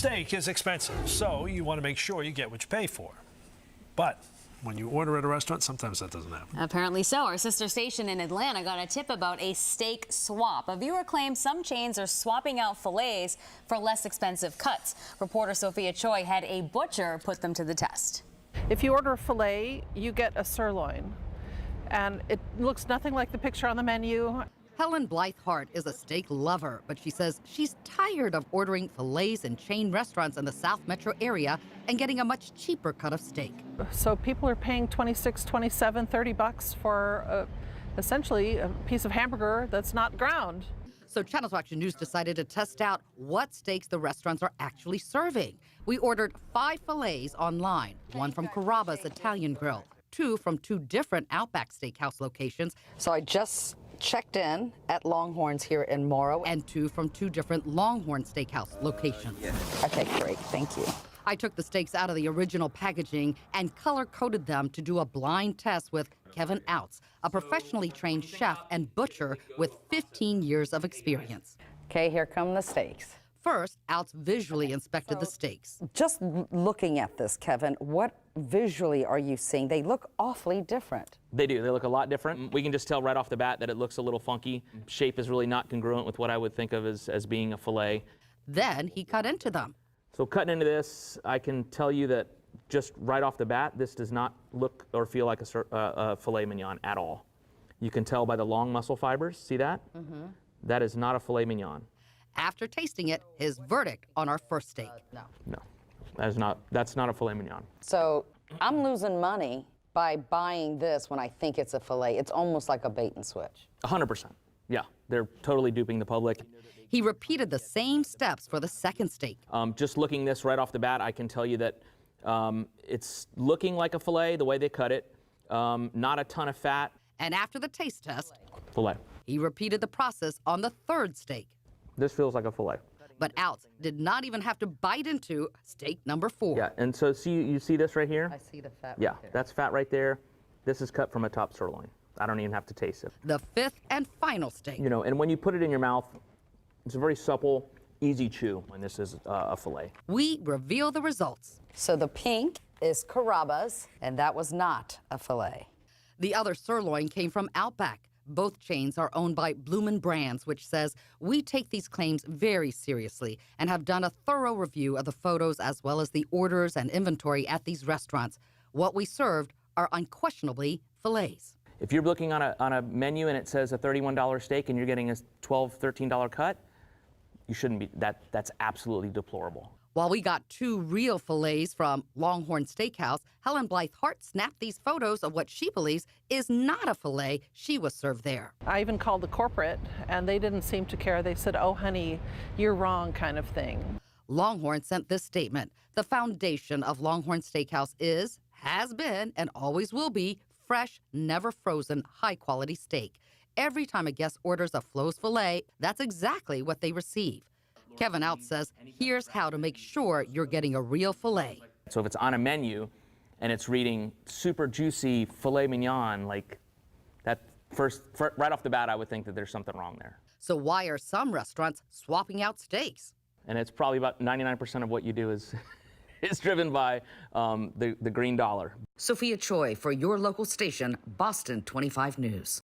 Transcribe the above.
Steak is expensive, so you want to make sure you get what you pay for. But when you order at a restaurant, sometimes that doesn't happen. Apparently so. Our sister station in Atlanta got a tip about a steak swap. A viewer claims some chains are swapping out fillets for less expensive cuts. Reporter Sophia Choi had a butcher put them to the test. If you order a filet, you get a sirloin, and it looks nothing like the picture on the menu. Helen Blythe-Hart is a steak lover, but she says she's tired of ordering fillets in chain restaurants in the South Metro area and getting a much cheaper cut of steak. So people are paying $26, $27, $30 for essentially a piece of hamburger that's not ground. So Channel Action News decided to test out what steaks the restaurants are actually serving. We ordered 5 fillets online, 1 from Carrabba's Italian Grill, 2 from 2 different Outback Steakhouse locations. So I just checked in at Longhorn's here in Morrow. And 2 from 2 different Longhorn Steakhouse locations. Okay, great, thank you. I took the steaks out of the original packaging and color-coded them to do a blind test with Kevin Outs, a professionally trained chef and butcher with 15 years of experience. Okay, here come the steaks. First, Outs visually inspected the steaks. Just looking at this, Kevin, what visually are you seeing? They look awfully different. They do. They look a lot different. We can just tell right off the bat that it looks a little funky. Shape is really not congruent with what I would think of as being a filet. Then he cut into them. So cutting into this, I can tell you that just right off the bat, this does not look or feel like a filet mignon at all. You can tell by the long muscle fibers. See that? Mm-hmm. That is not a filet mignon. After tasting it, his verdict on our first steak. No, that's not a filet mignon. So I'm losing money by buying this when I think it's a filet. It's almost like a bait and switch. 100%. Yeah, they're totally duping the public. He repeated the same steps for the second steak. Just looking this right off the bat, I can tell you that it's looking like a filet, the way they cut it. Not a ton of fat. And after the taste test, Filet. he repeated the process on the third steak. This feels like a filet. But Outs did not even have to bite into steak number 4. Yeah, and so you see this right here? I see the fat Yeah, right there. that's fat right there. This is cut from a top sirloin. I don't even have to taste it. The fifth and final steak. You know, and when you put it in your mouth, it's a very supple, easy chew when this is a filet. We reveal the results. So the pink is Carrabba's, and that was not a filet. The other sirloin came from Outback. Both chains are owned by Bloomin' Brands, which says we take these claims very seriously and have done a thorough review of the photos as well as the orders and inventory at these restaurants. What we served are unquestionably fillets. If you're looking on a menu and it says a $31 steak and you're getting a $12, $13 cut, you shouldn't be. That's absolutely deplorable. While we got 2 real fillets from Longhorn Steakhouse, Helen Blythe-Hart snapped these photos of what she believes is not a filet she was served there. I even called the corporate, and they didn't seem to care. They said, "Oh, honey, you're wrong," kind of thing. Longhorn sent this statement. The foundation of Longhorn Steakhouse is, has been, and always will be fresh, never frozen, high-quality steak. Every time a guest orders a Flo's filet, that's exactly what they receive. Kevin Outs says, here's how to make sure you're getting a real filet. So if it's on a menu and it's reading super juicy filet mignon, like that right off the bat, I would think that there's something wrong there. So why are some restaurants swapping out steaks? And it's probably about 99% of what you do is driven by the green dollar. Sophia Choi for your local station, Boston 25 News.